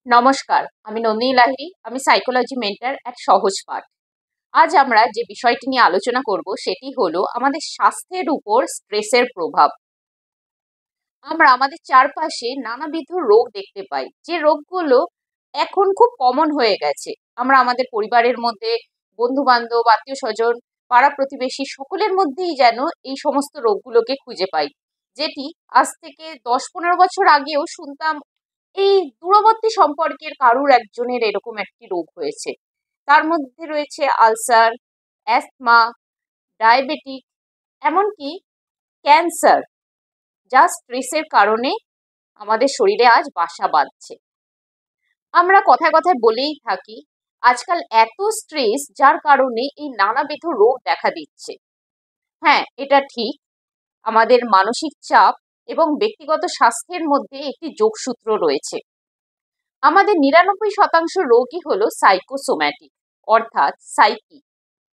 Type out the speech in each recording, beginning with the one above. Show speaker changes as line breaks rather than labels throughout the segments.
নমস্কার, আমি নন্দিনী লাহিড়ী। আমি সাইকোলজি মেন্টর অ্যাট সহজ পাঠ। আজ আমরা যে বিষয়টি নিয়ে আলোচনা করব সেটি হলো আমাদের স্বাস্থ্যের উপর স্ট্রেসের প্রভাব। আমরা আমাদের চারপাশে নানাবিধ রোগ দেখতে পাই, যে রোগগুলো এখন খুব কমন হয়ে গেছে। আমরা আমাদের পরিবারের মধ্যে, বন্ধু বান্ধব, আত্মীয় স্বজন, পাড়া প্রতিবেশী সকলের মধ্যেই যেন এই সমস্ত রোগগুলোকে খুঁজে পাই, যেটি আজ থেকে 10-15 বছর আগেও শুনতাম এই দূরবর্তী সম্পর্কের কারুর একজনের এরকম একটি রোগ হয়েছে। তার মধ্যে রয়েছে আলসার, অ্যাস্থমা, ডায়াবেটিক, এমনকি ক্যান্সার, যা স্ট্রেসের কারণে আমাদের শরীরে আজ বাসা বাঁধছে। আমরা কথায় কথায় বলেই থাকি, আজকাল এত স্ট্রেস যার কারণে এই নানাবিধ রোগ দেখা দিচ্ছে। হ্যাঁ, এটা ঠিক। আমাদের মানসিক চাপ এবং ব্যক্তিগত স্বাস্থ্যের মধ্যে একটি যোগসূত্র রয়েছে। আমাদের 99% রোগই হলো সাইকোসোম্যাটিক, অর্থাৎ সাইকি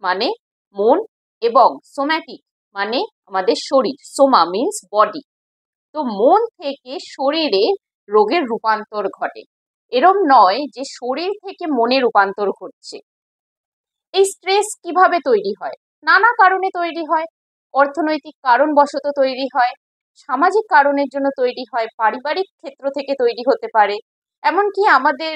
মানে মন এবং সোম্যাটিক মানে আমাদের শরীর। Soma means body. তো মন থেকে শরীরে রোগের রূপান্তর ঘটে। এরম নয় যে শরীর থেকে মনে রূপান্তর ঘটছে। এই স্ট্রেস কিভাবে তৈরি হয়? নানা কারণে তৈরি হয়। অর্থনৈতিক কারণবশত তৈরি হয়, সামাজিক কারণের জন্য তৈরি হয়, পারিবারিক ক্ষেত্র থেকে তৈরি হতে পারে, এমনকি আমাদের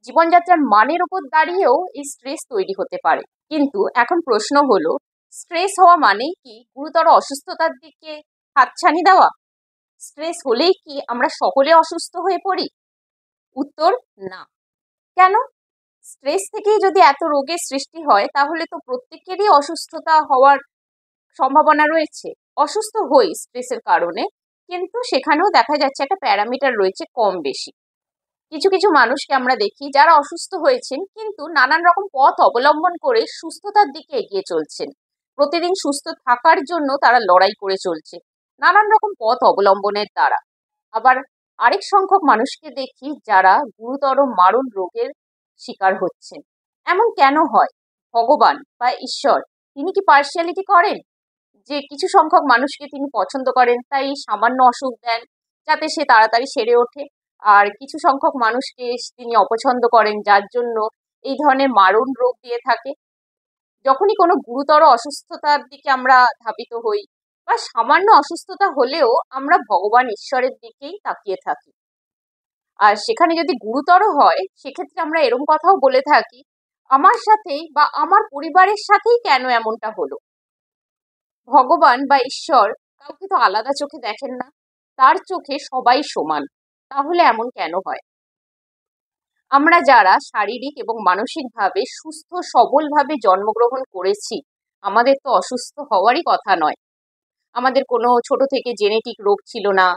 জীবনযাত্রার মানের উপর দাঁড়িয়েও এই স্ট্রেস তৈরি হতে পারে। কিন্তু এখন প্রশ্ন হলো, স্ট্রেস হওয়া মানেই কি গুরুতর অসুস্থতার দিকে হাতছানি দেওয়া? স্ট্রেস হলেই কি আমরা সকলে অসুস্থ হয়ে পড়ি? উত্তর, না। কেন? স্ট্রেস থেকেই যদি এত রোগের সৃষ্টি হয়, তাহলে তো প্রত্যেকেরই অসুস্থতা হওয়ার সম্ভাবনা রয়েছে। অসুস্থ হই স্ট্রেসের কারণে, কিন্তু সেখানেও দেখা যাচ্ছে একটা প্যারামিটার রয়েছে কম বেশি। কিছু কিছু মানুষকে আমরা দেখি যারা অসুস্থ হয়েছেন, কিন্তু নানান রকম পথ অবলম্বন করে সুস্থতার দিকে এগিয়ে চলছেন। প্রতিদিন সুস্থ থাকার জন্য তারা লড়াই করে চলছে নানান রকম পথ অবলম্বনের দ্বারা। আবার আরেক সংখ্যক মানুষকে দেখি যারা গুরুতর মারণ রোগের শিকার হচ্ছেন। এমন কেন হয়? ভগবান বা ঈশ্বর তিনি কি পার্সিয়ালিটি করেন, যে কিছু সংখ্যক মানুষকে তিনি পছন্দ করেন তাই সামান্য অসুখ দেন যাতে সে তাড়াতাড়ি সেরে ওঠে, আর কিছু সংখ্যক মানুষকে তিনি অপছন্দ করেন যার জন্য এই ধরনের মারণ রোগ দিয়ে থাকে? যখনই কোনো গুরুতর অসুস্থতার দিকে আমরা ধাবিত হই বা সামান্য অসুস্থতা হলেও আমরা ভগবান ঈশ্বরের দিকেই তাকিয়ে থাকি। আর সেখানে যদি গুরুতর হয়, সেক্ষেত্রে আমরা এরকম কথাও বলে থাকি, আমার সাথেই বা আমার পরিবারের সাথেই কেন এমনটা হলো? ভগবান বা ঈশ্বর কাউকে তো আলাদা চোখে দেখেন না, তার চোখে সবাই সমান। তাহলে এমন কেন হয়? আমরা যারা শারীরিক এবং মানসিকভাবে সুস্থ সবলভাবে জন্মগ্রহণ করেছি, আমাদের তো অসুস্থ হওয়ারই কথা নয়। আমাদের কোনো ছোট থেকে জেনেটিক রোগ ছিল না,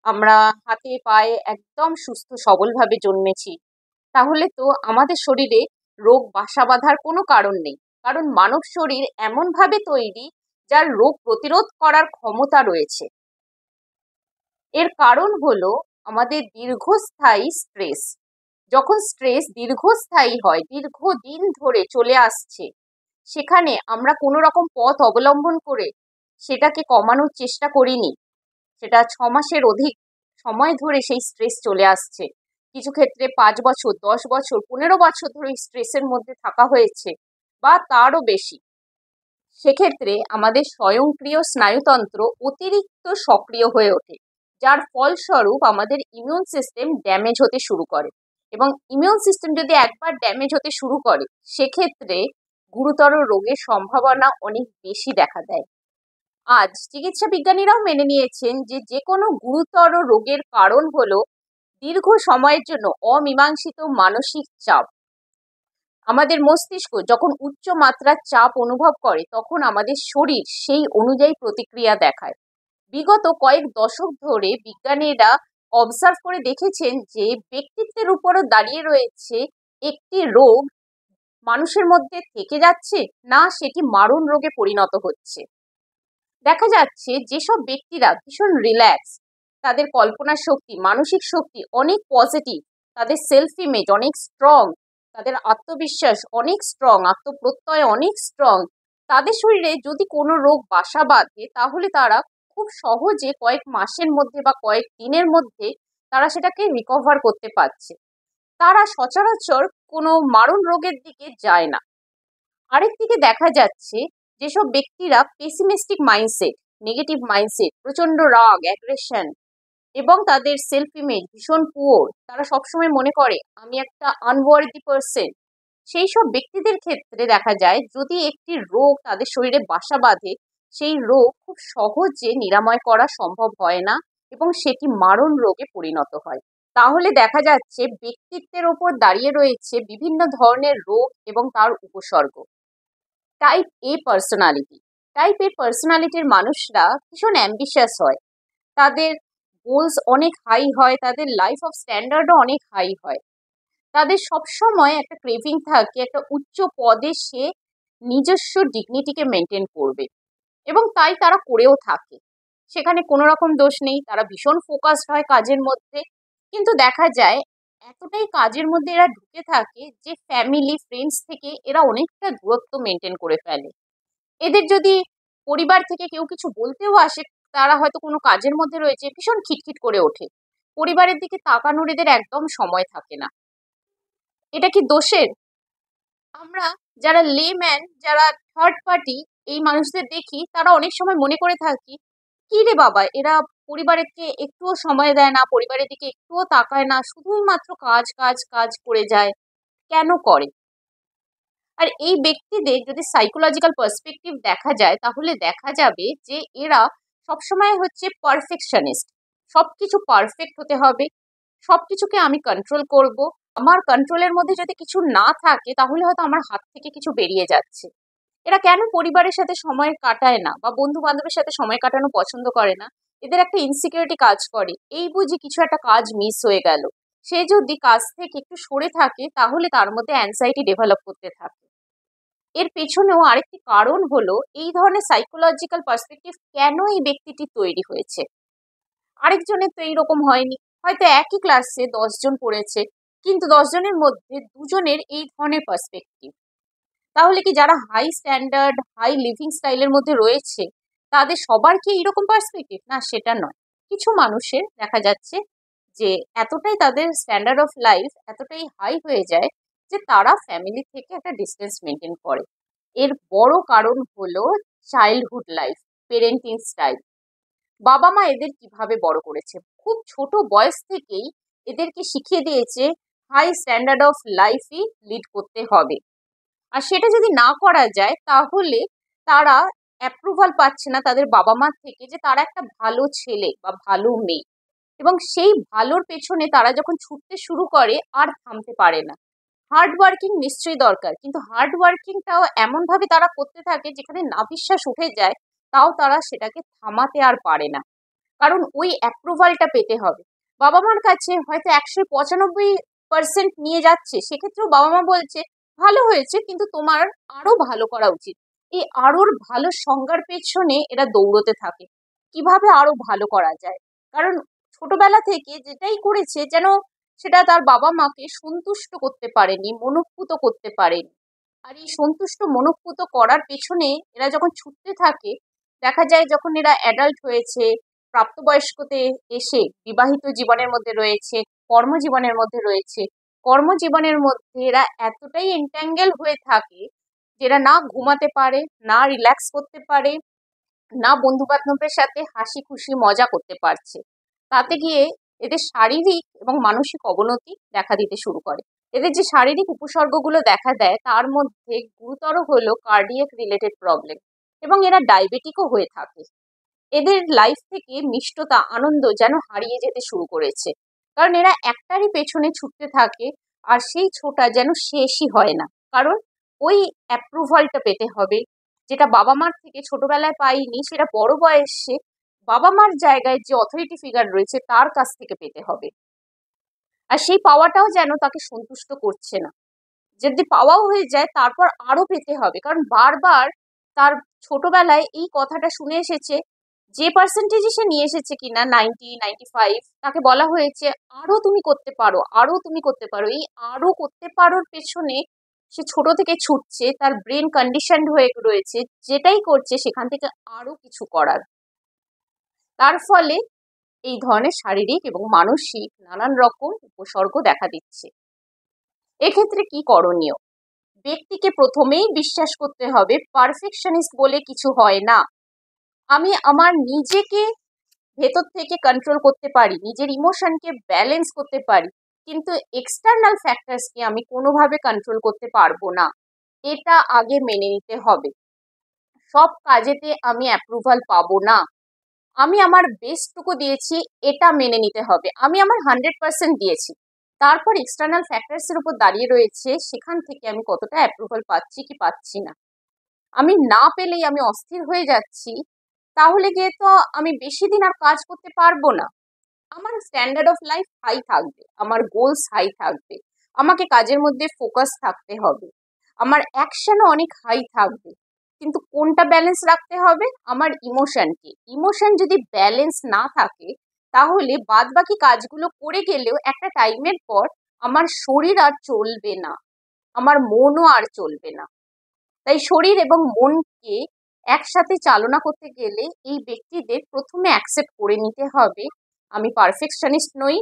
আমরা হাতে পায়ে একদম সুস্থ সবলভাবে জন্মেছি। তাহলে তো আমাদের শরীরে রোগ বাসা বাঁধার কোনো কারণ নেই। কারণ মানব শরীর এমনভাবে তৈরি যার রোগ প্রতিরোধ করার ক্ষমতা রয়েছে। এর কারণ হলো আমাদের দীর্ঘস্থায়ী স্ট্রেস। যখন স্ট্রেস দীর্ঘস্থায়ী হয়, দীর্ঘদিন ধরে চলে আসছে, সেখানে আমরা কোনো রকম পথ অবলম্বন করে সেটাকে কমানোর চেষ্টা করিনি। সেটা 6 মাসের অধিক সময় ধরে সেই স্ট্রেস চলে আসছে। কিছু ক্ষেত্রে 5 বছর, 10 বছর, 15 বছর ধরে স্ট্রেসের মধ্যে থাকা হয়েছে বা তারও বেশি। সেক্ষেত্রে আমাদের স্বয়ংক্রিয় স্নায়ুতন্ত্র অতিরিক্ত সক্রিয় হয়ে ওঠে, যার ফলস্বরূপ আমাদের ইমিউন সিস্টেম ড্যামেজ হতে শুরু করে। এবং ইমিউন সিস্টেম যদি একবার ড্যামেজ হতে শুরু করে, সেক্ষেত্রে গুরুতর রোগের সম্ভাবনা অনেক বেশি দেখা দেয়। আজ চিকিৎসা বিজ্ঞানীরাও মেনে নিয়েছেন যে যে কোনো গুরুতর রোগের কারণ হলো দীর্ঘ সময়ের জন্য অমীমাংসিত মানসিক চাপ। আমাদের মস্তিষ্ক যখন উচ্চ মাত্রার চাপ অনুভব করে, তখন আমাদের শরীর সেই অনুযায়ী প্রতিক্রিয়া দেখায়। বিগত কয়েক দশক ধরে বিজ্ঞানীরা অবজার্ভ করে দেখেছেন যে ব্যক্তিত্বের উপরও দাঁড়িয়ে রয়েছে একটি রোগ মানুষের মধ্যে থেকে যাচ্ছে না সেটি মারণ রোগে পরিণত হচ্ছে। দেখা যাচ্ছে যেসব ব্যক্তিরা ভীষণ রিল্যাক্স, তাদের কল্পনা শক্তি, মানসিক শক্তি অনেক পজিটিভ, তাদের সেলফ ইমেজ অনেক স্ট্রং, তাদের আত্মবিশ্বাস অনেক স্ট্রং, আত্মপ্রত্যয় অনেক স্ট্রং, তাদের শরীরে যদি কোনো রোগ বাসা বাঁধে, তাহলে তারা খুব সহজে কয়েক মাসের মধ্যে বা কয়েক দিনের মধ্যে তারা সেটাকে রিকভার করতে পারছে। তারা সচরাচর কোনো মারণ রোগের দিকে যায় না। আরেক দিকে দেখা যাচ্ছে যেসব ব্যক্তিরা পেসিমিস্টিক মাইন্ডসেট, নেগেটিভ মাইন্ডসেট, প্রচন্ড রাগ, অ্যাগ্রেশন এবং তাদের সেলফ ইমেজ ভীষণ পুয়ার, তারা সবসময় মনে করে আমি একটা আনওয়ার্দি পার্সন, সেই সব ব্যক্তিদের ক্ষেত্রে দেখা যায় যদি একটি রোগ তাদের শরীরে বাসা বাঁধে, সেই রোগ খুব সহজে নিরাময় করা সম্ভব হয় না এবং সেটি মারণ রোগে পরিণত হয়। তাহলে দেখা যাচ্ছে ব্যক্তিত্বের ওপর দাঁড়িয়ে রয়েছে বিভিন্ন ধরনের রোগ এবং তার উপসর্গ। টাইপ এ পার্সোনালিটি, টাইপ এ পার্সোনালিটির মানুষরা ভীষণ অ্যাম্বিশাস হয়, তাদের গোলস অনেক হাই হয়, তাদের লাইফ অফ স্ট্যান্ডার্ডও অনেক হাই হয়, তাদের সবসময় একটা ক্রেভিং থাকে একটা উচ্চ পদে সে নিজস্ব ডিগনিটিকে মেনটেন করবে এবং তাই তারা করেও থাকে। সেখানে কোনো রকম দোষ নেই, তারা ভীষণ ফোকাসড হয় কাজের মধ্যে, কিন্তু দেখা যায় এতটাই কাজের মধ্যে এরা ঢুকে থাকে যে ফ্যামিলি ফ্রেন্ডস থেকে এরা অনেকটা দূরত্ব মেনটেন করে ফেলে। এদের যদি পরিবার থেকে কেউ কিছু বলতেও আসে, তারা হয়তো কোনো কাজের মধ্যে রয়েছে, ভীষণ খিটখিট করে ওঠে, পরিবারের দিকে তাকানোর এদের একদম সময় থাকে না। এটা কি দোষের? আমরা যারা লেম্যান, যারা থার্ড পার্টি, এই মানুষদের দেখি, তারা অনেক সময় মনে করে থাকি কি রে বাবা, এরা পরিবারকে একটুও সময় দেয় না, পরিবারের দিকে একটুও তাকায় না, শুধুই মাত্র কাজ কাজ কাজ করে যায়, কেন করে? আর এই ব্যক্তিদের যদি সাইকোলজিক্যাল পার্সপেক্টিভ দেখা যায় তাহলে দেখা যাবে যে এরা সবসময় হচ্ছে পারফেকশনিস্ট, সবকিছু পারফেক্ট হতে হবে, সবকিছুকে আমি কন্ট্রোল করব, আমার কন্ট্রোলের মধ্যে যদি কিছু না থাকে তাহলে হয়তো আমার হাত থেকে কিছু বেরিয়ে যাচ্ছে। এরা কেন পরিবারের সাথে সময় কাটায় না বা বন্ধু বান্ধবের সাথে সময় কাটানো পছন্দ করে না? এদের একটা ইনসিকিউরিটি কাজ করে, এই বুঝি কিছু একটা কাজ মিস হয়ে গেল। সে যদি কাজ থেকে একটু সরে থাকে তাহলে তার মধ্যে অ্যাংজাইটি ডেভেলপ করতে থাকে। এর পেছনেও আরেকটি কারণ হলো এই ধরনের সাইকোলজিক্যাল পার্সপেক্টিভ কেন এই ব্যক্তিটি তৈরি হয়েছে। আরেকজনের তো এইরকম হয়নি, হয়তো একই ক্লাসে 10 জন পড়েছে, কিন্তু 10 জনের মধ্যে দুজনের এই ধরনের পার্সপেক্টিভ। তাহলে কি যারা হাই স্ট্যান্ডার্ড হাই লিভিং স্টাইলের মধ্যে রয়েছে তাদের সবার কি এইরকম পার্সপেক্টিভ? না, সেটা নয়। কিছু মানুষের দেখা যাচ্ছে যে এতটাই তাদের স্ট্যান্ডার্ড অফ লাইফ এতটাই হাই হয়ে যায় যে তারা ফ্যামিলি থেকে একটা ডিস্টেন্স মেনটেন করে। এর বড় কারণ হলো চাইল্ডহুড লাইফ, পেরেন্টিং স্টাইল। বাবা মা এদের কিভাবে বড় করেছে, খুব ছোট বয়স থেকেই এদেরকে শিখিয়ে দিয়েছে হাই স্ট্যান্ডার্ড অফ লাইফই লিড করতে হবে। আর সেটা যদি না করা যায় তাহলে তারা অ্যাপ্রুভাল পাচ্ছে না তাদের বাবা মার থেকে যে তারা একটা ভালো ছেলে বা ভালো মেয়ে, এবং সেই ভালোর পেছনে তারা যখন ছুটতে শুরু করে আর থামতে পারে না। হার্ড ওয়ার্কিং নিশ্চয়ই দরকার, কিন্তু হার্ড ওয়ার্কিংটাও এমনভাবে তারা করতে থাকে যেখানে নাভিশ্বাস উঠে যায়, তাও তারা সেটাকে থামাতে আর পারে না, কারণ ওই অ্যাপ্রুভালটা পেতে হবে। বাবা মার কাছে হয়তো 195% নিয়ে যাচ্ছে, সেক্ষেত্রেও বাবা মা বলছে ভালো হয়েছে কিন্তু তোমার আরো ভালো করা উচিত। এই আরোর ভালো সংজ্ঞার পেছনে এরা দৌড়তে থাকে, কিভাবে আরো ভালো করা যায়, কারণ ছোটবেলা থেকে যেটাই করেছে যেন সেটা তার বাবা মাকে সন্তুষ্ট করতে পারেনি, মনঃপুত করতে পারেনি। আর এই সন্তুষ্ট মনঃপুত করার পেছনে এরা যখন ছুটতে থাকে, দেখা যায় যখন এরা অ্যাডাল্ট হয়েছে, প্রাপ্তবয়স্কতে এসে বিবাহিত জীবনের মধ্যে রয়েছে, কর্মজীবনের মধ্যে রয়েছে, কর্মজীবনের মধ্যে এরা এতটাই এন্ট্যাঙ্গেল হয়ে থাকে যে এরা না ঘুমাতে পারে, না রিল্যাক্স করতে পারে, না বন্ধু বান্ধবের সাথে হাসি খুশি মজা করতে পারছে। তাতে গিয়ে এদের শারীরিক এবং মানসিক অবনতি দেখা দিতে শুরু করে। এদের যে শারীরিক উপসর্গগুলো দেখা দেয় তার মধ্যে গুরুতর হলো কার্ডিয়াক রিলেটেড প্রবলেম, এবং এরা ডায়াবেটিকও হয়ে থাকে। এদের লাইফ থেকে মিষ্টতা আনন্দ যেন হারিয়ে যেতে শুরু করেছে, কারণ এরা একটারই পেছনে ছুটতে থাকে আর সেই ছোটা যেন শেষই হয় না, কারণ ওই অ্যাপ্রুভালটা পেতে হবে যেটা বাবা মার থেকে ছোটবেলায় পাইনি, সেটা বড় বয়সে বাবা মার জায়গায় যে অথরিটি ফিগার রয়েছে তার কাছ থেকে পেতে হবে। আর সেই পাওয়াটাও যেন তাকে সন্তুষ্ট করছে না, যদি পাওয়াও হয়ে যায় তারপর আরো পেতে হবে, কারণ বারবার তার ছোটবেলায় এই কথাটা শুনে এসেছে, যে পার্সেন্টেজে সে নিয়ে এসেছে কিনা 90-95, তাকে বলা হয়েছে আরো তুমি করতে পারো, আরো তুমি করতে পারো। এই আরো করতে পারোর পেছনে সে ছোট থেকে ছুটছে, তার ব্রেন কন্ডিশন হয়ে রয়েছে, যেটাই করছে সেখান থেকে আরো কিছু করার। তার ফলে এই ধরনের শারীরিক এবং মানসিক নানান রকম উপসর্গ দেখা দিচ্ছে। এক্ষেত্রে কি করণীয়? ব্যক্তিকে প্রথমেই বিশ্বাস করতে হবে পারফেকশনিস্ট বলে কিছু হয় না। আমি আমার নিজেকে ভেতর থেকে কন্ট্রোল করতে পারি, নিজের ইমোশনকে ব্যালেন্স করতে পারি, কিন্তু এক্সটার্নাল ফ্যাক্টরসকে আমি কোনোভাবে কন্ট্রোল করতে পারবো না। এটা আগে মেনে নিতে হবে। সব কাজেতে আমি অ্যাপ্রুভাল পাবো না। আমি আমার বেস্টটুকু দিয়েছি, এটা মেনে নিতে হবে। আমি আমার 100% দিয়েছি, তারপর এক্সটার্নাল ফ্যাক্টরসের উপর দাঁড়িয়ে রয়েছে সেখান থেকে আমি কতটা অ্যাপ্রুভাল পাচ্ছি কি পাচ্ছি না। আমি না পেলেই আমি অস্থির হয়ে যাচ্ছি, তাহলে গিয়ে তো আমি বেশি দিন আর কাজ করতে পারবো না। আমার স্ট্যান্ডার্ড অফ লাইফ হাই থাকবে, আমার গোলস হাই থাকবে, আমাকে কাজের মধ্যে ফোকাস থাকতে হবে, আমার অ্যাকশনও অনেক হাই থাকবে। কিন্তু কোনটা ব্যালেন্স রাখতে হবে? আমার ইমোশনকে। ইমোশন যদি ব্যালেন্স না থাকে, তাহলে বাদ বাকি কাজগুলো করে গেলেও একটা টাইমের পর আমার শরীর আর চলবে না, আমার মনও আর চলবে না। তাই শরীর এবং মনকে একসাথে চালনা করতে গেলে এই ব্যক্তিদের প্রথমে অ্যাকসেপ্ট করে নিতে হবে আমি পারফেকশনিস্ট নই,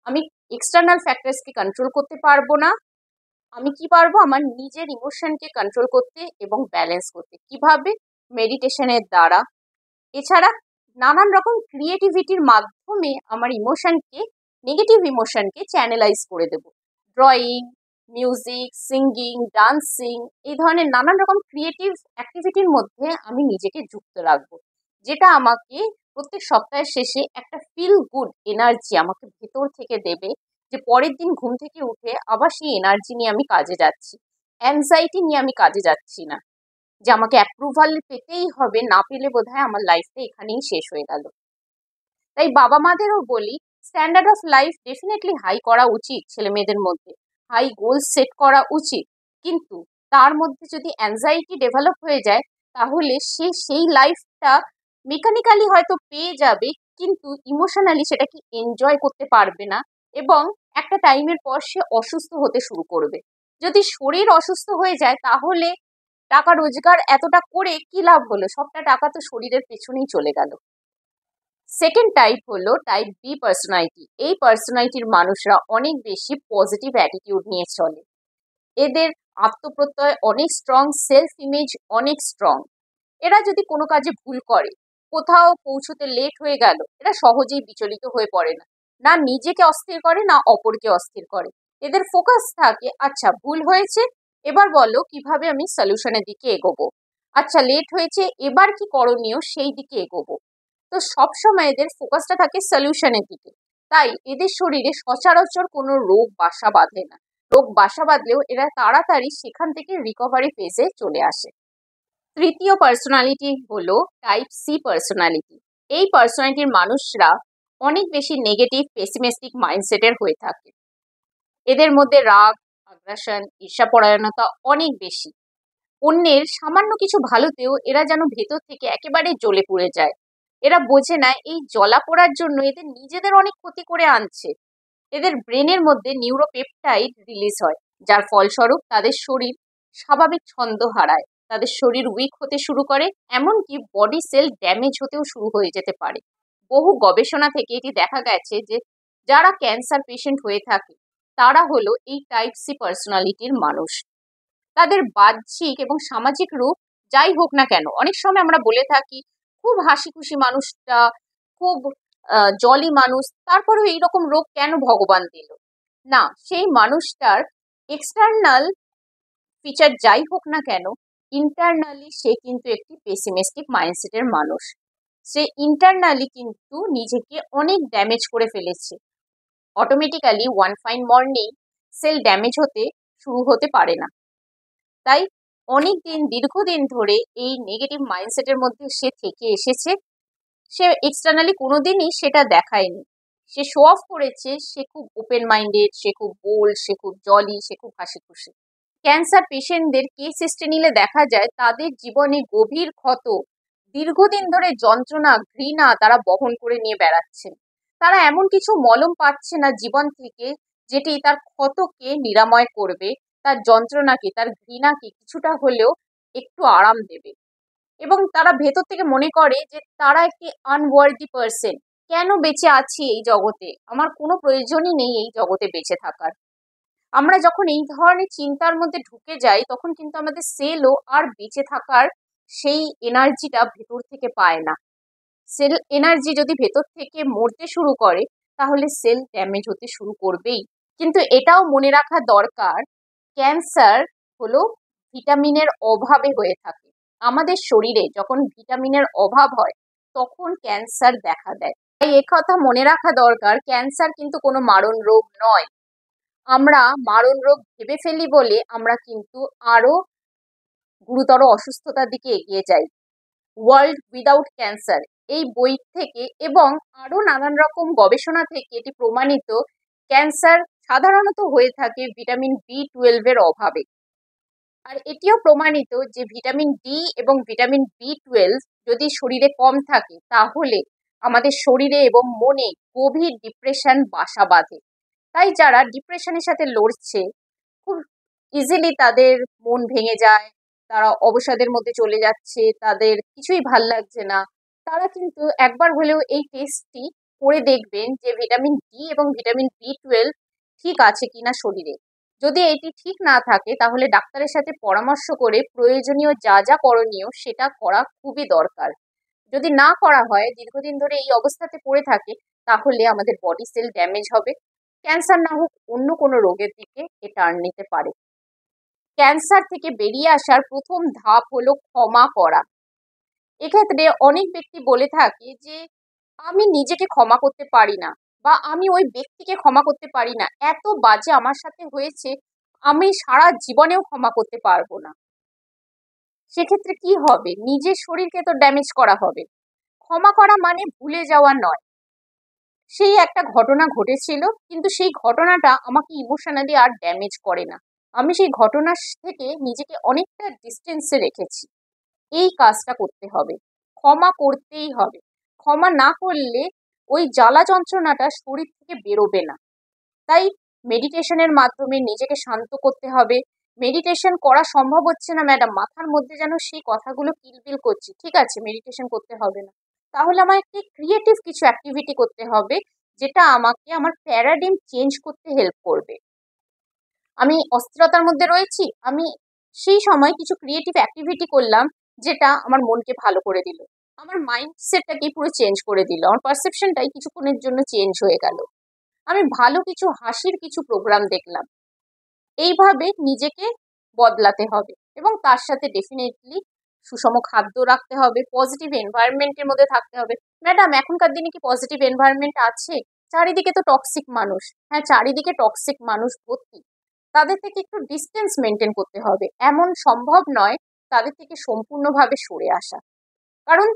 আমি এক্সটার্নাল ফ্যাক্টরসকে কন্ট্রোল করতে পারবো না। আমি কি পারবো? আমার নিজের ইমোশনকে কন্ট্রোল করতে এবং ব্যালেন্স করতে। কিভাবে? মেডিটেশনের দ্বারা। এছাড়া নানান রকম ক্রিয়েটিভিটির মাধ্যমে আমার ইমোশনকে, নেগেটিভ ইমোশনকে চ্যানেলাইজ করে দেব। ড্রয়িং, মিউজিক, সিঙ্গিং, ডান্সিং, এই ধরনের নানান রকম ক্রিয়েটিভ অ্যাক্টিভিটির মধ্যে আমি নিজেকে যুক্ত রাখবো, যেটা আমাকে প্রত্যেক সপ্তাহের শেষে একটা ফিল গুড এনার্জি আমাকে ভেতর থেকে দেবে, যে পরের দিন ঘুম থেকে উঠে আবার সেই এনার্জি নিয়ে আমি কাজে যাচ্ছি, অ্যাংজাইটি নিয়ে আমি কাজে যাচ্ছি না, যে আমাকে অ্যাপ্রুভাল পেতেই হবে, না পেলে বোধহয় আমার লাইফটা এখানেই শেষ হয়ে গেল। তাই বাবা মাদেরও বলি, standard of life definitely high করা উচিত, ছেলে মেয়েদের মধ্যে হাই গোল সেট করা উচিত, কিন্তু তার মধ্যে যদি অ্যাংজাইটি ডেভেলপ হয়ে যায়, তাহলে সে সেই লাইফটা মেকানিক্যালি হয়তো পেয়ে যাবে, কিন্তু ইমোশনালি সেটাকে এনজয় করতে পারবে না, এবং একটা টাইমের পর সে অসুস্থ হতে শুরু করবে। যদি শরীর অসুস্থ হয়ে যায়, তাহলে টাকা রোজগার এতটা করে কি লাভ হলো? সবটা টাকা তো শরীরের পেছনেই চলে গেল। সেকেন্ড টাইপ হলো টাইপ বি পার্সোনালিটি। এই পার্সোনালিটির মানুষরা অনেক বেশি পজিটিভ অ্যাটিটিউড নিয়ে চলে, এদের আত্মপ্রত্যয় অনেক স্ট্রং, সেলফ ইমেজ অনেক স্ট্রং। এরা যদি কোনো কাজে ভুল করে, কোথাও পৌঁছতে লেট হয়ে গেল, এরা সহজেই বিচলিত হয়ে পড়ে না, না নিজেকে অস্থির করে না অপরকে অস্থির করে। এদের ফোকাস থাকে, আচ্ছা ভুল হয়েছে, এবার বলো কিভাবে আমি সলিউশনের দিকে এগোবো। আচ্ছা লেট হয়েছে, এবার কি করণীয় সেই দিকে এগোবো। তো সবসময় এদের ফোকাসটা থাকে সলিউশনের দিকে। তাই এদের শরীরে সচরাচর কোনো রোগ বাসা বাঁধে না। রোগ বাসা বাঁধলেও এরা তাড়াতাড়ি সেখান থেকে রিকভারি ফেজে চলে আসে। তৃতীয় পার্সোনালিটি হলো টাইপ সি পার্সোনালিটি। এই পার্সোনালিটির মানুষরা অনেক বেশি নেগেটিভ পেসিমিস্টিক মাইন্ডসেটের হয়ে থাকে। এদের মধ্যে রাগ, আগ্রাসন, ঈর্ষাপরায়ণতা অনেক বেশি। অন্যের সামান্য কিছু ভালোতেও এরা যেন ভেতর থেকে একেবারে জ্বলে পুড়ে যায়। এরা বোঝে না এই জ্বলা পোড়ার জন্য এদের নিজেদের অনেক ক্ষতি করে আনছে। এদের ব্রেনের মধ্যে নিউরোপেপটাইড রিলিজ হয়, যার ফলস্বরূপ তাদের শরীর স্বাভাবিক ছন্দ হারায়, তাদের শরীর উইক হতে শুরু করে, এমনকি বডি সেল ড্যামেজ হতেও শুরু হয়ে যেতে পারে। বহু গবেষণা থেকে এটি দেখা গেছে যে যারা ক্যান্সার পেশেন্ট হয়ে থাকে, তারা হলো এই টাইপ সি পার্সোনালিটির মানুষ। তাদের বাহ্যিক এবং সামাজিক রূপ যাই হোক না কেন, অনেক সময় আমরা বলে থাকি খুব হাসি খুশি মানুষটা, খুব জলি মানুষ, তারপরেও এইরকম রোগ কেন ভগবান দিল? না, সেই মানুষটার এক্সটার্নাল ফিচার যাই হোক না কেন, ইন্টারনালি সে কিন্তু একটি পেসিমিস্টিক মাইন্ডসেটের মানুষ। সে ইন্টারনালি কিন্তু নিজেকে অনেক ড্যামেজ করে ফেলেছে। Automatically one fine morning sell damage হতে শুরু হতে পারে না। তাই অনেক দিন, দীর্ঘদিন ধরে এই নেগেটিভ মাইন্ডসেটের মধ্যে সে থেকে এসেছে। সে এক্সটার্নালি কোনোদিনই সেটা দেখায়নি। সে শো অফ করেছে সে খুব ওপেন মাইন্ডেড, সে খুব বোল্ড, সে খুব জলি, সে খুব হাসি খুশি। ক্যান্সার পেশেন্টদের কেস হিস্ট্রি নিলে দেখা যায় তাদের জীবনে গভীর ক্ষত, দীর্ঘদিন ধরে যন্ত্রণা, ঘৃণা তারা বহন করে নিয়ে বেড়াচ্ছেন। তারা এমন কিছু মলম পাচ্ছে না জীবন থেকে যেটি তার ক্ষতকে নিরাময় করবে, তার যন্ত্রণাকে, তার ঘৃণাকে কিছুটা হলেও একটু আরাম দেবে। এবং তারা ভেতর থেকে মনে করে যে তারা একটি আনওয়ার্দি পার্সন। কেন বেঁচে আছি এই জগতে? আমার কোনো প্রয়োজনই নেই এই জগতে বেঁচে থাকার। আমরা যখন এই ধরনের চিন্তার মধ্যে ঢুকে যাই তখন কিন্তু আমাদের সেলও আর বেঁচে থাকার সেই এনার্জিটা ভেতর থেকে পায় না। সেল এনার্জি যদি ভেতর থেকে মরতে শুরু করে তাহলে সেল ড্যামেজ হতে শুরু করবেই। কিন্তু এটাও মনে রাখা দরকার, ক্যান্সার হলো ভিটামিনের অভাবে হয়ে থাকে। আমাদের শরীরে যখন ভিটামিনের অভাব হয় তখন ক্যান্সার দেখা দেয়। তাই একথা মনে রাখা দরকার, ক্যান্সার কিন্তু কোনো মারণ রোগ নয়। আমরা মারণ রোগ ভেবে ফেলি বলে আমরা কিন্তু আরো গুরুতর অসুস্থতার দিকে এগিয়ে যাই। ওয়ার্ল্ড উইদাউট ক্যান্সার এই বই থেকে এবং আরো নানান রকম গবেষণা থেকে এটি প্রমাণিত, ক্যান্সার সাধারণত হয়ে থাকে ভিটামিন B12 অভাবে। আর এটিও প্রমাণিত যে ভিটামিন ডি এবং ভিটামিন B12 যদি শরীরে কম থাকে তাহলে আমাদের শরীরে এবং মনে গভীর ডিপ্রেশন বাসা বাঁধে। তাই যারা ডিপ্রেশনের সাথে লড়ছে খুব ইজিলি তাদের মন ভেঙে যায়, তারা অবসাদের মধ্যে চলে যাচ্ছে, তাদের কিছুই ভাল লাগছে না, তারা কিন্তু একবার হলেও এই টেস্টটি করে দেখবেন যে ভিটামিন ডি এবং ভিটামিন B12 ঠিক আছে কিনা শরীরে। যদি এটি ঠিক না থাকে তাহলে ডাক্তারের সাথে পরামর্শ করে প্রয়োজনীয় যা যা করণীয় সেটা করা খুবই দরকার। যদি না করা হয়, দীর্ঘদিন ধরে এই অবস্থাতে পড়ে থাকে, তাহলে আমাদের বডি সেল ড্যামেজ হবে, ক্যান্সার না হোক অন্য কোনো রোগের দিকে এ টার্ন নিতে পারে। ক্যান্সার থেকে বেরিয়ে আসার প্রথম ধাপ হলো ক্ষমা করা। এক্ষেত্রে অনেক ব্যক্তি বলে থাকে যে আমি নিজেকে ক্ষমা করতে পারি না, বা আমি ওই ব্যক্তিকে ক্ষমা করতে পারি না, এত বাজে আমার সাথে হয়েছে, আমি সারা জীবনেও ক্ষমা করতে পারবো না। সেক্ষেত্রে কি হবে? নিজের শরীরকে তো ড্যামেজ করা হবে। ক্ষমা করা মানে ভুলে যাওয়া নয়। সেই একটা ঘটনা ঘটেছিল, কিন্তু সেই ঘটনাটা আমাকে ইমোশনালি আর ড্যামেজ করে না। আমি সেই ঘটনা থেকে নিজেকে অনেকটা ডিস্টেন্সে রেখেছি। এই কাজটা করতে হবে, ক্ষমা করতেই হবে। ক্ষমা না করলে ওই জ্বালা যন্ত্রণাটা শরীর থেকে বেরোবে না। তাই মেডিটেশনের মাধ্যমে নিজেকে শান্ত করতে হবে। মেডিটেশন করা সম্ভব হচ্ছে না ম্যাডাম, মাথার মধ্যে যেন সেই কথাগুলো কিলবিল করছে, ঠিক আছে মেডিটেশন করতে হবে না, তাহলে আমার একটি ক্রিয়েটিভ কিছু অ্যাক্টিভিটি করতে হবে যেটা আমাকে আমার প্যারাডিম চেঞ্জ করতে হেল্প করবে। আমি অস্থিরতার মধ্যে রয়েছি, আমি সেই সময় কিছু ক্রিয়েটিভ অ্যাক্টিভিটি করলাম যেটা আমার মনকে ভালো করে দিল, আমার মাইন্ডসেটটাকে পুরো চেঞ্জ করে দিল, আমার পারসেপশনটাই কিছুক্ষণের জন্য চেঞ্জ হয়ে গেল। আমি ভালো কিছু হাসির কিছু প্রোগ্রাম দেখলাম। এইভাবে নিজেকে বদলাতে হবে এবং তার সাথে ডেফিনেটলি সুষম খাদ্য রাখতে হবে, পজিটিভ এনভায়রনমেন্টের মধ্যে থাকতে হবে। ম্যাডাম এখনকার দিনে কি পজিটিভ এনভায়রনমেন্ট আছে? চারিদিকে তো টক্সিক মানুষ। হ্যাঁ, চারিদিকে টক্সিক মানুষ ভর্তি। তাদের থেকে একটু ডিস্টেন্স মেনটেন করতে হবে। এমন সম্ভব নয় তাদের থেকে সম্পূর্ণভাবে সরে আসা, কারণ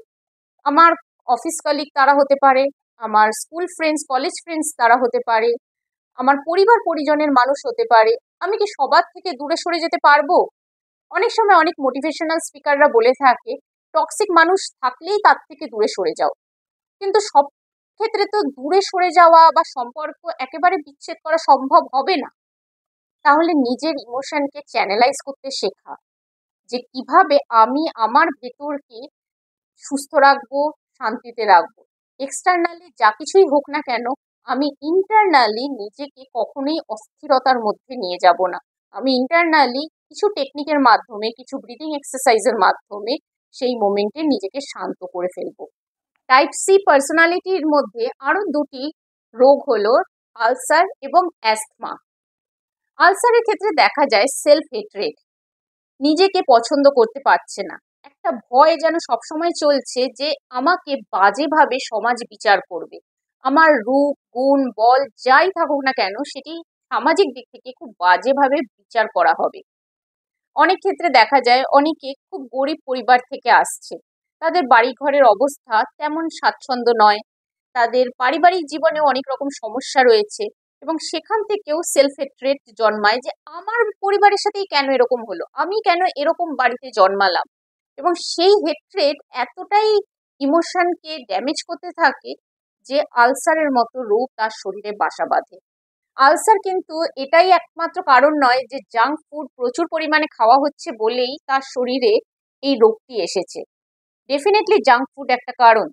আমার অফিস কলিগ তারা হতে পারে, আমার স্কুল ফ্রেন্ডস কলেজ ফ্রেন্ডস তারা হতে পারে, আমার পরিবার পরিজনের মানুষ হতে পারে। আমি কি সবার থেকে দূরে সরে যেতে পারবো? অনেক সময় অনেক মোটিভেশনাল স্পিকাররা বলে থাকে টক্সিক মানুষ থাকলেই তার থেকে দূরে সরে যাও, কিন্তু সব ক্ষেত্রে তো দূরে সরে যাওয়া বা সম্পর্ক একেবারে বিচ্ছেদ করা সম্ভব হবে না। তাহলে নিজের ইমোশনকে চ্যানেলাইজ করতে শেখা, যে কিভাবে আমি আমার ভেতরকে সুস্থ রাখবো, শান্তিতে রাখবো। এক্সটার্নালি যা কিছুই হোক না কেন, আমি ইন্টারনালি নিজেকে কখনোই অস্থিরতার মধ্যে নিয়ে যাব না। আমি ইন্টারনালি কিছু টেকনিকের মাধ্যমে, কিছু ব্রিদিং এক্সারসাইজের মাধ্যমে সেই মোমেন্টে নিজেকে শান্ত করে ফেলবো। টাইপ সি পার্সোনালিটির মধ্যে আরো দুটি রোগ হলো আলসার এবং অ্যাস্থমা। আলসারের ক্ষেত্রে দেখা যায় সেলফ হেট্রেড, নিজেকে পছন্দ করতে পারছে না, একটা ভয় যেন সবসময় চলছে যে আমাকে বাজেভাবে সমাজ বিচার করবে, আমার রূপ গুণ বল যাই থাকুক না কেন সেটি সামাজিক দিক থেকে খুব বাজেভাবে বিচার করা হবে। অনেক ক্ষেত্রে দেখা যায় অনেকে খুব গরিব পরিবার থেকে আসছে, তাদের বাড়ি ঘরের অবস্থা তেমন স্বাচ্ছন্দ্য নয়, তাদের পারিবারিক জীবনেও অনেক রকম সমস্যা রয়েছে, এবং সেখান থেকেও সেলফ হেট্রেট জন্মায় যে আমার পরিবারের সাথেই কেন এরকম হলো, আমি কেন এরকম বাড়িতে জন্মালাম। এবং সেই হেট্রেট এতটাই ইমোশনকে ড্যামেজ করতে থাকে যে আলসারের মতো রোগ তার শরীরে বাসা বাঁধে। আলসার কিন্তু এটাই একমাত্র কারণ নয় যে জাঙ্ক ফুড প্রচুর পরিমাণে খাওয়া হচ্ছে বলেই তার শরীরে এই রোগটি এসেছে। ডেফিনেটলি জাঙ্ক ফুড একটা কারণ,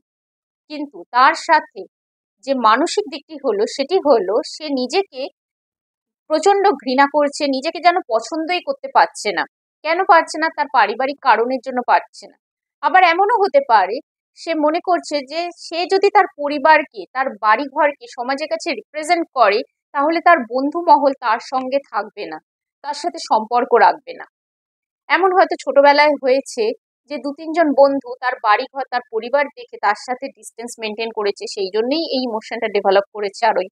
কিন্তু তার সাথে যে মানসিক দিকটি হলো সেটি হলো সে নিজেকে প্রচন্ড ঘৃণা করছে, নিজেকে যেন পছন্দই করতে পারছে না। কেন পারছে না? তার পারিবারিক কারণের জন্য পারছে না। আবার এমনও হতে পারে সে মনে করছে যে সে যদি তার পরিবারকে, তার বাড়ি ঘরকে সমাজের কাছে রিপ্রেজেন্ট করে, তাহলে তার বন্ধু মহল তার সঙ্গে থাকবে না, তার সাথে সম্পর্ক রাখবে না। এমন হয়তো ছোটবেলায় হয়েছে যে 2-3 জন বন্ধু তার বাড়ি ঘর, তার পরিবার দেখে তার সাথে ডিস্টেন্স মেনটেন করেছে, সেই জন্যই এই ইমোশনটা ডেভেলপ করেছে আরোই।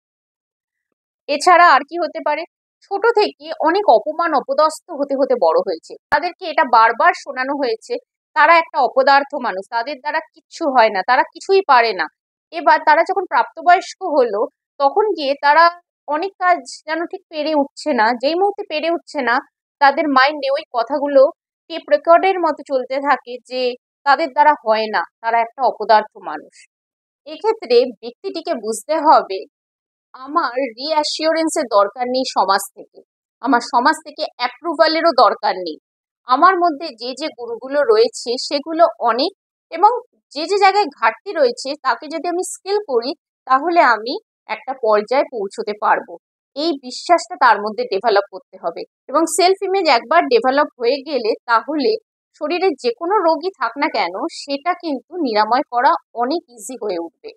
এছাড়া আর কি হতে পারে? ছোট থেকে অনেক অপমান অপদস্থ হতে হতে বড় হয়েছে, তাদেরকে এটা বারবার শোনানো হয়েছে তারা একটা অপদার্থ মানুষ, তাদের দ্বারা কিচ্ছু হয় না, তারা কিছুই পারে না। এবার তারা যখন প্রাপ্তবয়স্ক হলো, তখন গিয়ে তারা অনেক কাজ যেন ঠিক পেরে উঠছে না। যেই মুহূর্তে পেরে উঠছে না, তাদের মাইন্ডে ওই কথাগুলো টেপ রেকর্ডের মতো চলতে থাকে যে তাদের দ্বারা হয় না, তারা একটা অপদার্থ মানুষ। এক্ষেত্রে ব্যক্তিটিকে বুঝতে হবে আমার রিঅ্যাসিওরেন্সের দরকার নেই সমাজ থেকে, আমার সমাজ থেকে অ্যাপ্রুভালেরও দরকার নেই। আমার মধ্যে যে যে গুণগুলো রয়েছে সেগুলো অনেক, এবং যে যে জায়গায় ঘাটতি রয়েছে তাকে যদি আমি স্কিল করি, তাহলে আমি একটা পর্যায়ে পৌঁছতে পারবো। এই বিশ্বাসটা তার মধ্যে ডেভেলপ করতে হবে, এবং সেলফ ইমেজ একবার ডেভেলপ হয়ে গেলে তাহলে শরীরে যে কোনো রোগই থাক না কেন সেটা কিন্তু নিরাময় করা অনেক ইজি হয়ে উঠবে।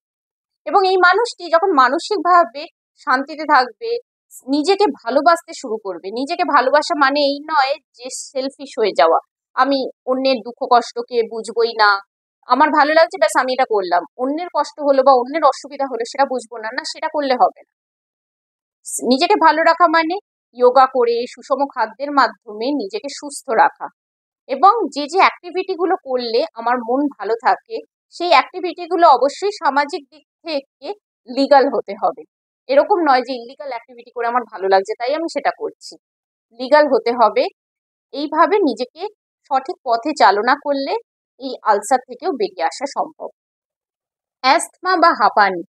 এবং এই মানুষটি যখন মানসিকভাবে শান্তিতে থাকবে, নিজেকে ভালোবাসতে শুরু করবে। নিজেকে ভালোবাসা মানে এই নয় যে সেলফিশ হয়ে যাওয়া, আমি অন্যের দুঃখ কষ্টকে বুঝবই না, আমার ভালো লাগছে ব্যাস আমি এটা করলাম, অন্যের কষ্ট হলো বা অন্যের অসুবিধা হলো সেটা বুঝবো না, না সেটা করলে হবে না। নিজেকে ভালো রাখা মানে যোগা করে, সুষম খাদ্যের মাধ্যমে নিজেকে সুস্থ রাখা, এবং যে যে অ্যাক্টিভিটিগুলো করলে আমার মন ভালো থাকে সেই অ্যাক্টিভিটিগুলো অবশ্যই সামাজিক দিক থেকে লিগাল হতে হবে। এরকম নয় যে ইলিগাল অ্যাক্টিভিটি করে আমার ভালো লাগছে তাই আমি সেটা করছি, লিগাল হতে হবে। এইভাবে নিজেকে সঠিক পথে চালনা করলে এই আলসার থেকেও বেরিয়ে আসা সম্ভব। অ্যাস্থমা বা হাঁপানি,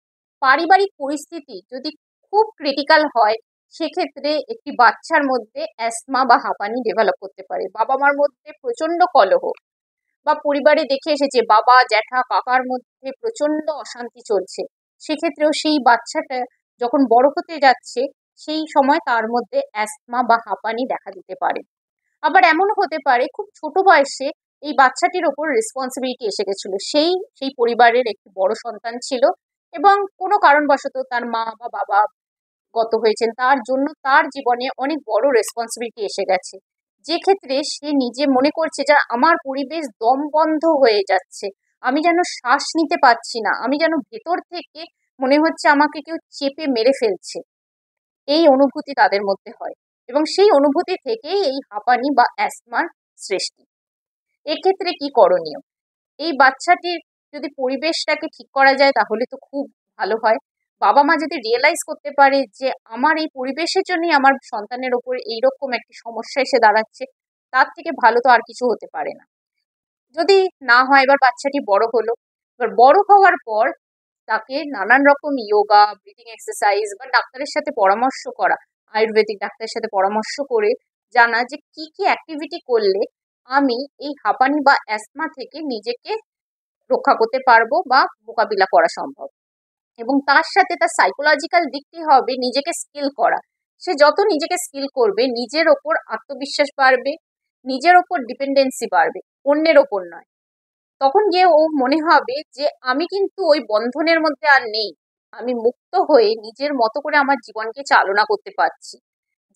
পারিবারিক পরিস্থিতি যদি খুব ক্রিটিক্যাল হয়, সেক্ষেত্রে একটি বাচ্চার মধ্যে অ্যাস্থমা বা হাঁপানি ডেভেলপ করতে পারে। বাবা মার মধ্যে প্রচন্ড কলহ, বা পরিবারে দেখে এসেছে বাবা জ্যাঠা কাকার মধ্যে প্রচন্ড অশান্তি চলছে, সেক্ষেত্রেও সেই বাচ্চাটা যখন বড় হতে যাচ্ছে সেই সময় তার মধ্যে অ্যাস্থমা বা হাঁপানি দেখা দিতে পারে। আবার এমনও হতে পারে খুব ছোট বয়সে এই বাচ্চাটির ওপর রেসপন্সিবিলিটি এসে গেছিল, সেই সেই পরিবারের একটি বড় সন্তান ছিল, এবং কোনো কারণবশত তার মা বা বাবা গত হয়েছেন, তার জন্য তার জীবনে অনেক বড় রেসপন্সিবিলিটি এসে গেছে, যে ক্ষেত্রে সে নিজে মনে করছে যে আমার পরিবেশ দম বন্ধ হয়ে যাচ্ছে, আমি যেন শ্বাস নিতে পারছি না, আমি যেন ভেতর থেকে মনে হচ্ছে আমাকে কেউ চেপে মেরে ফেলছে। এই অনুভূতি তাদের মধ্যে হয়, এবং সেই অনুভূতি থেকেই এই হাঁপানি বা অ্যাসমার সৃষ্টি। এক্ষেত্রে কি করণীয়? এই বাচ্চাটির যদি পরিবেশটাকে ঠিক করা যায় তাহলে তো খুব ভালো হয়। বাবা মা যদি রিয়েলাইজ করতে পারে যে আমার এই পরিবেশের জন্যই আমার সন্তানের ওপর এইরকম একটি সমস্যা এসে দাঁড়াচ্ছে, তার থেকে ভালো তো আর কিছু হতে পারে না। যদি না হয়, এবার বাচ্চাটি বড় হলো, এবার বড় হওয়ার পর তাকে নানান রকম যোগা, ব্রিদিং এক্সারসাইজ বা ডাক্তারের সাথে পরামর্শ করা, আয়ুর্বেদিক ডাক্তারের সাথে পরামর্শ করে জানা যে কি কি অ্যাক্টিভিটি করলে আমি এই হাঁপানি বা অ্যাসমা থেকে নিজেকে রক্ষা করতে পারবো বা মোকাবিলা করা সম্ভব। এবং তার সাথে তার সাইকোলজিক্যাল দিকটি হবে নিজেকে স্কিল করা। সে যত নিজেকে স্কিল করবে নিজের ওপর আত্মবিশ্বাস বাড়বে, নিজের ওপর ডিপেন্ডেন্সি বাড়বে, অন্যের ওপর নয়। তখন গিয়ে ও মনে হবে যে আমি কিন্তু ওই বন্ধনের মধ্যে আর নেই, আমি মুক্ত হয়ে নিজের মতো করে আমার জীবনকে চালনা করতে পারছি।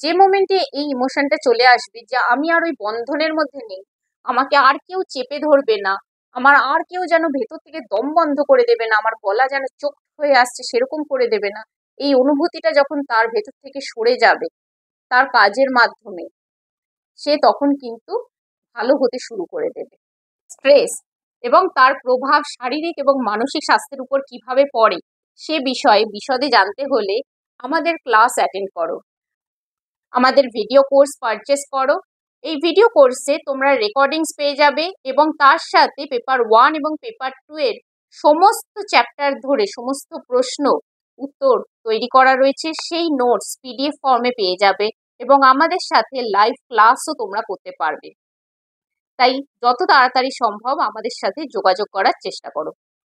যে মোমেন্টে এই ইমোশনটা চলে আসবে যে আমি আর ওই বন্ধনের মধ্যে নেই, আমাকে আর কেউ চেপে ধরবে না, আমার আর কেউ যেন ভেতর থেকে দম বন্ধ করে দেবে না, আমার গলা যেন চোখ হয়ে আসছে সেরকম করে দেবে না, এই অনুভূতিটা যখন তার ভেতর থেকে সরে যাবে তার কাজের মাধ্যমে, সে তখন কিন্তু ভালো হতে শুরু করে দেবে। স্ট্রেস এবং তার প্রভাব শারীরিক এবং মানসিক স্বাস্থ্যের উপর কিভাবে পড়ে সে বিষয়ে বিশদে জানতে হলে আমাদের ক্লাস অ্যাটেন্ড করো, আমাদের ভিডিও কোর্স পারচেস করো। এই ভিডিও কোর্সে তোমরা রেকর্ডিংস পেয়ে যাবে, এবং তার সাথে পেপার 1 এবং পেপার 2 এর সমস্ত চ্যাপ্টার ধরে সমস্ত প্রশ্ন উত্তর তৈরি করা রয়েছে, সেই নোটস পিডিএফ ফর্মে পেয়ে যাবে, এবং আমাদের সাথে লাইভ ক্লাসও তোমরা করতে পারবে। তাই যত তাড়াতাড়ি সম্ভব আমাদের সাথে যোগাযোগ করার চেষ্টা করো।